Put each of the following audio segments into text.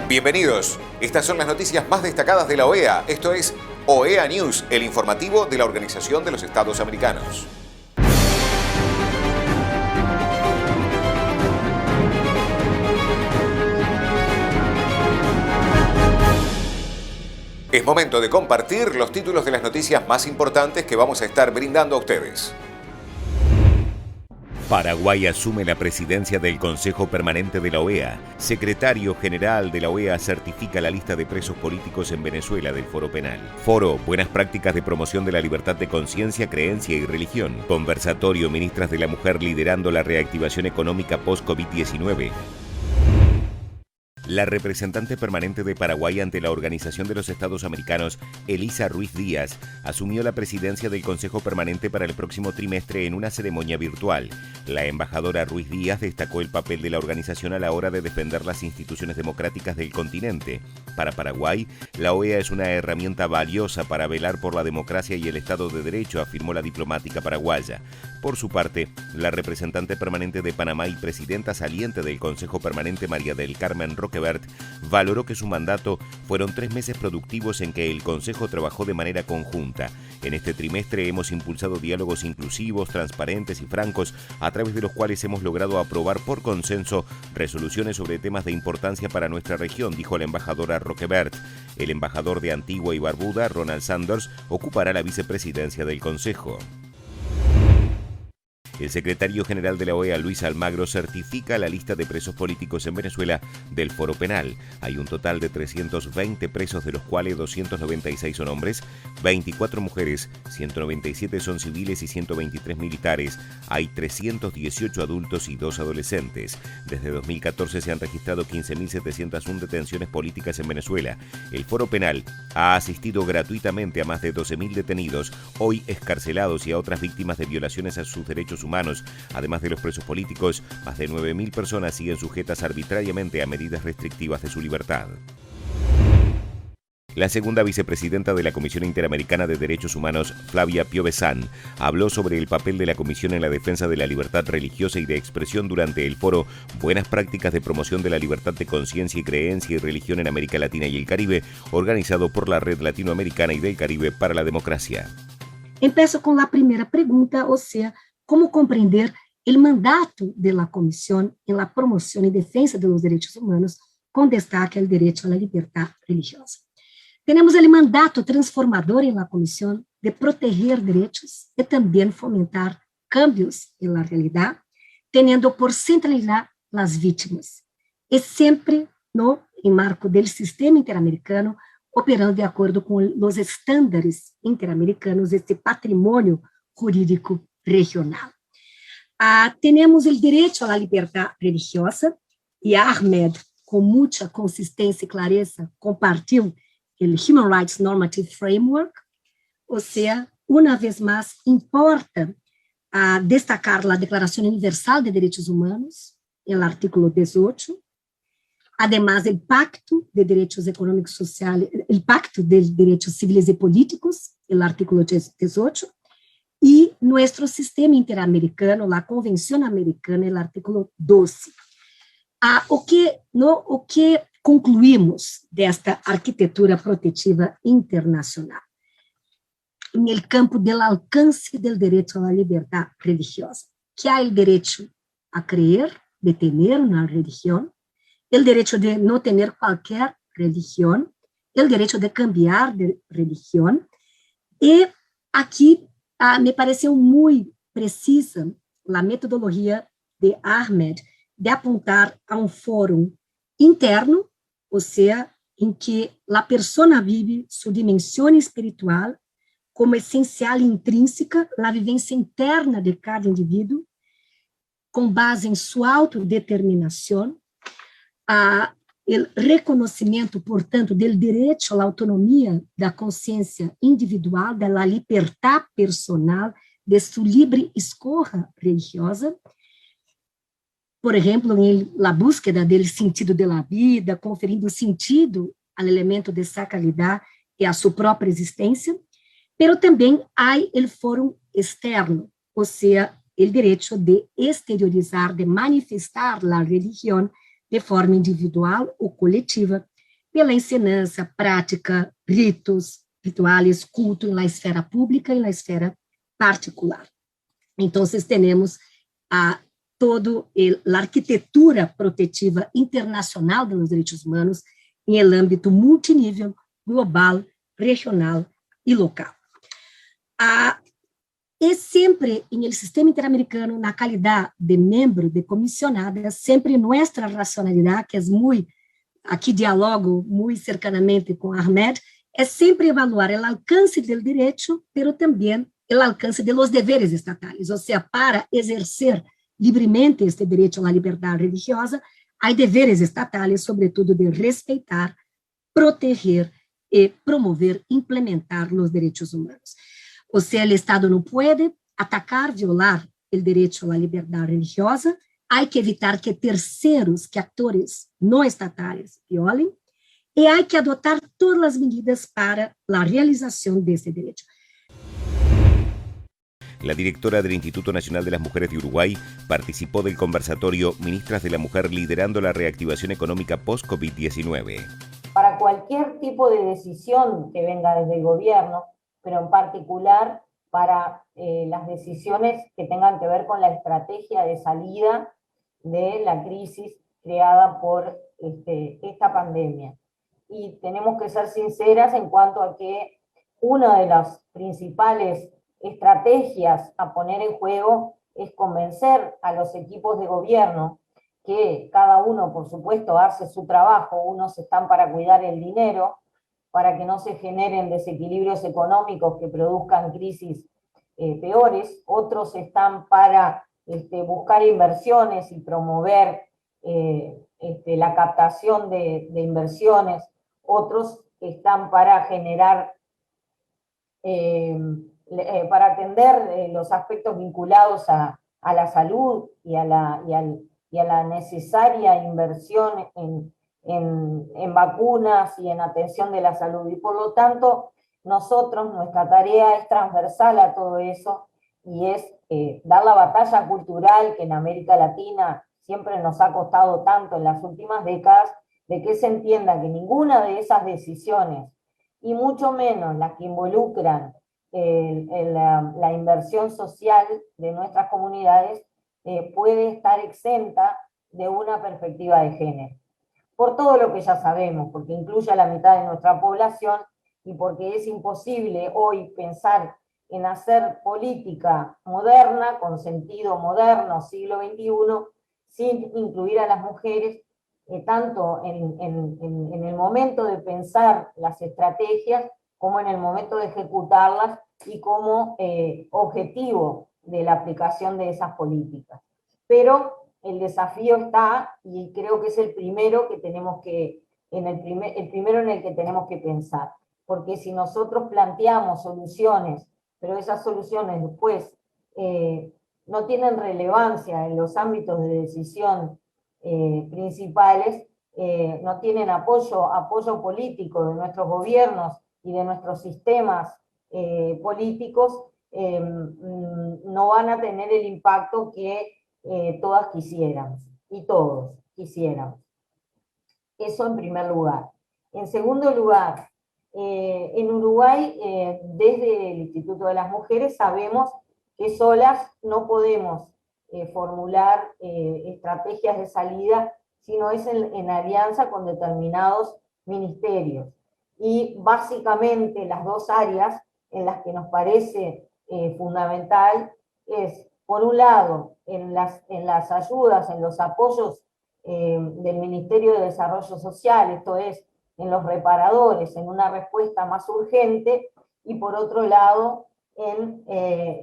Bienvenidos. Estas son las noticias más destacadas de la OEA. Esto es OEA News, el informativo de la Organización de los Estados Americanos. Es momento de compartir los títulos de las noticias más importantes que vamos a estar brindando a ustedes. Paraguay asume la presidencia del Consejo Permanente de la OEA. Secretario General de la OEA certifica la lista de presos políticos en Venezuela del Foro Penal. Foro, buenas prácticas de promoción de la libertad de conciencia, creencia y religión. Conversatorio, ministras de la mujer liderando la reactivación económica post-COVID-19. La representante permanente de Paraguay ante la Organización de los Estados Americanos, Elisa Ruiz Díaz, asumió la presidencia del Consejo Permanente para el próximo trimestre en una ceremonia virtual. La embajadora Ruiz Díaz destacó el papel de la organización a la hora de defender las instituciones democráticas del continente. Para Paraguay, la OEA es una herramienta valiosa para velar por la democracia y el Estado de Derecho, afirmó la diplomática paraguaya. Por su parte, la representante permanente de Panamá y presidenta saliente del Consejo Permanente, María del Carmen Roquebert, valoró que su mandato fueron 3 meses productivos en que el Consejo trabajó de manera conjunta. En este trimestre hemos impulsado diálogos inclusivos, transparentes y francos, a través de los cuales hemos logrado aprobar por consenso resoluciones sobre temas de importancia para nuestra región, dijo la embajadora Roquebert. El embajador de Antigua y Barbuda, Ronald Sanders, ocupará la vicepresidencia del Consejo. El secretario general de la OEA, Luis Almagro, certifica la lista de presos políticos en Venezuela del Foro Penal. Hay un total de 320 presos, de los cuales 296 son hombres, 24 mujeres, 197 son civiles y 123 militares. Hay 318 adultos y 2 adolescentes. Desde 2014 se han registrado 15.701 detenciones políticas en Venezuela. El Foro Penal ha asistido gratuitamente a más de 12.000 detenidos, hoy excarcelados, y a otras víctimas de violaciones a sus derechos humanos. Además de los presos políticos, más de 9.000 personas siguen sujetas arbitrariamente a medidas restrictivas de su libertad. La segunda vicepresidenta de la Comisión Interamericana de Derechos Humanos, Flavia Piovesan, habló sobre el papel de la Comisión en la defensa de la libertad religiosa y de expresión durante el foro Buenas prácticas de promoción de la libertad de conciencia y creencia y religión en América Latina y el Caribe, organizado por la Red Latinoamericana y del Caribe para la Democracia. Empiezo con la primera pregunta, o sea, ¿cómo comprender el mandato de la Comisión en la promoción y defensa de los derechos humanos, con destaque al derecho a la libertad religiosa? Tenemos el mandato transformador en la Comisión de proteger derechos y también fomentar cambios en la realidad, teniendo por centralidad las víctimas, y siempre no en marco del sistema interamericano, operando de acuerdo con los estándares interamericanos, este patrimonio jurídico regional. Tenemos el derecho a la libertad religiosa, y Ahmed, con mucha consistencia y clareza, compartió el Human Rights Normative Framework, o sea, una vez más, importa destacar la Declaración Universal de Derechos Humanos, el artículo 18, además el Pacto de Derechos Económicos y Sociales, el Pacto de Derechos Civiles y Políticos, el artículo 18, y nuestro sistema interamericano, la Convención Americana, el artículo 12. O que concluímos desta arquitetura protetiva internacional? En el campo del alcance del derecho a la libertad religiosa, que hay el derecho a creer, de tener una religión, el derecho de no tener cualquier religión, el derecho de cambiar de religión, y aquí me pareceu muy precisa la metodología de Ahmed de apuntar a un fórum interno, o sea, en que la persona vive su dimensión espiritual como esencial e intrínseca, la vivencia interna de cada individuo, con base en su autodeterminación, el reconocimiento, portanto, del derecho a la autonomía da consciência individual, da la libertad personal, de su libre escolha religiosa, por ejemplo, en la búsqueda del sentido de la vida, conferindo sentido al elemento de sacralidad y a su propia existencia, pero también hay el fórum externo, o sea, el derecho de exteriorizar, de manifestar la religión de forma individual o coletiva, pela ensinança, prática, ritos, rituales, culto na esfera pública e na esfera particular. Então, temos toda a arquitetura protetiva internacional dos direitos humanos em âmbito multinível, global, regional e local. E sempre em el sistema interamericano, na qualidade de membro, de comissionada, sempre nossa racionalidade, que é muito, aqui dialogo muito cercanamente com Ahmed, é sempre evaluar o alcance do direito, pero também o alcance de los deveres estatais, ou seja, para exercer livremente este direito à liberdade religiosa, há deveres estatais, sobretudo de respeitar, proteger e promover, implementar os direitos humanos. Ou seja, o Estado não pode atacar, violar o direito à liberdade religiosa, há que evitar que terceiros, que atores não estatais violem, e há que adotar todas as medidas para a realização desse direito. La directora del Instituto Nacional de las Mujeres de Uruguay participó del conversatorio Ministras de la Mujer liderando la reactivación económica post-COVID-19. Para cualquier tipo de decisión que venga desde el gobierno, pero en particular para las decisiones que tengan que ver con la estrategia de salida de la crisis creada por esta pandemia. Y tenemos que ser sinceras en cuanto a que una de las principales estrategias a poner en juego es convencer a los equipos de gobierno que cada uno, por supuesto, hace su trabajo, unos están para cuidar el dinero, para que no se generen desequilibrios económicos que produzcan crisis peores, otros están para buscar inversiones y promover la captación de inversiones, otros están para generar para atender los aspectos vinculados a la salud y a la necesaria inversión en vacunas y en atención de la salud. Y por lo tanto, nosotros, nuestra tarea es transversal a todo eso y es dar la batalla cultural que en América Latina siempre nos ha costado tanto en las últimas décadas, de que se entienda que ninguna de esas decisiones, y mucho menos las que involucran la inversión social de nuestras comunidades, puede estar exenta de una perspectiva de género. Por todo lo que ya sabemos, porque incluye a la mitad de nuestra población y porque es imposible hoy pensar en hacer política moderna, con sentido moderno, siglo XXI, sin incluir a las mujeres, tanto en el momento de pensar las estrategias, como en el momento de ejecutarlas y como objetivo de la aplicación de esas políticas. Pero el desafío está, y creo que es el primero que tenemos que, el primero en el que tenemos que pensar, porque si nosotros planteamos soluciones, pero esas soluciones después no tienen relevancia en los ámbitos de decisión principales, no tienen apoyo político de nuestros gobiernos y de nuestros sistemas políticos, no van a tener el impacto que todas quisiéramos, y todos quisiéramos. Eso en primer lugar. En segundo lugar, en Uruguay, desde el Instituto de las Mujeres, sabemos que solas no podemos formular estrategias de salida, sino es en alianza con determinados ministerios. Y básicamente las dos áreas en las que nos parece fundamental es, por un lado, en las ayudas, en los apoyos del Ministerio de Desarrollo Social, esto es, en los reparadores, en una respuesta más urgente, y por otro lado, en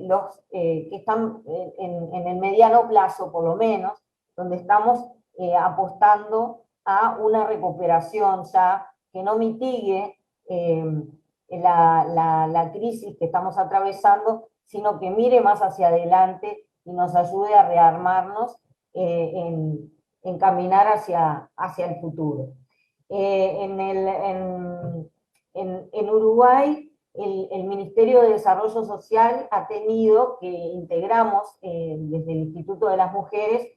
los que están en el mediano plazo, por lo menos, donde estamos apostando a una recuperación ya que no mitigue la crisis que estamos atravesando, sino que mire más hacia adelante y nos ayude a rearmarnos en caminar hacia el futuro. En Uruguay, el Ministerio de Desarrollo Social ha tenido, que integramos desde el Instituto de las Mujeres,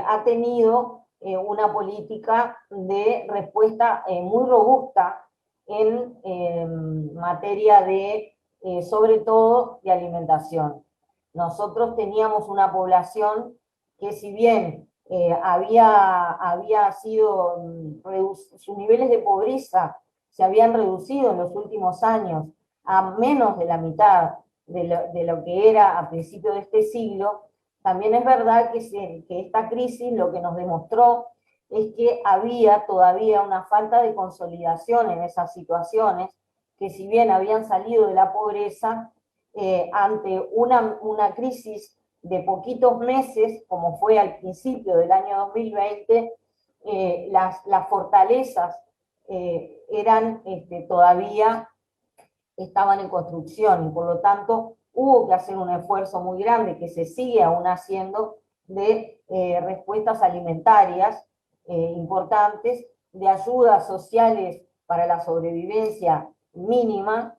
ha tenido una política de respuesta muy robusta en materia de, sobre todo, de alimentación. Nosotros teníamos una población que, si bien había sido, sus niveles de pobreza se habían reducido en los últimos años a menos de la mitad de lo que era a principios de este siglo, también es verdad que esta crisis lo que nos demostró es que había todavía una falta de consolidación en esas situaciones, que si bien habían salido de la pobreza, ante una crisis de poquitos meses, como fue al principio del año 2020, las fortalezas todavía estaban en construcción, y por lo tanto hubo que hacer un esfuerzo muy grande, que se sigue aún haciendo, de respuestas alimentarias importantes, de ayudas sociales para la sobrevivencia mínima,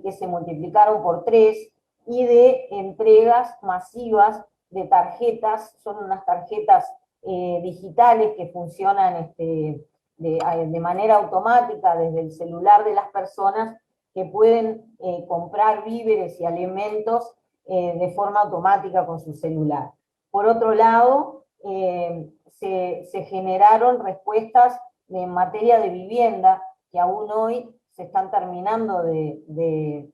que se multiplicaron por 3, y de entregas masivas de tarjetas. Son unas tarjetas digitales que funcionan de manera automática desde el celular de las personas, que pueden comprar víveres y alimentos de forma automática con su celular. Por otro lado, se generaron respuestas en materia de vivienda, que aún hoy se están terminando de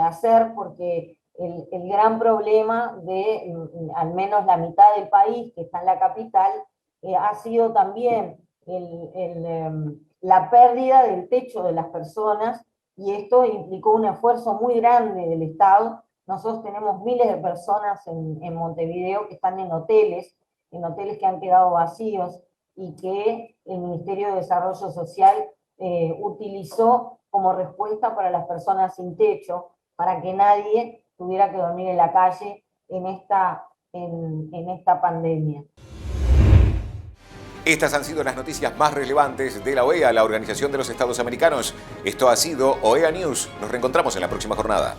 hacer, porque el gran problema de al menos la mitad del país, que está en la capital, ha sido también la pérdida del techo de las personas, y esto implicó un esfuerzo muy grande del Estado. Nosotros tenemos miles de personas en Montevideo que están en hoteles que han quedado vacíos, y que el Ministerio de Desarrollo Social utilizó como respuesta para las personas sin techo, para que nadie tuviera que dormir en la calle en esta pandemia. Estas han sido las noticias más relevantes de la OEA, la Organización de los Estados Americanos. Esto ha sido OEA News. Nos reencontramos en la próxima jornada.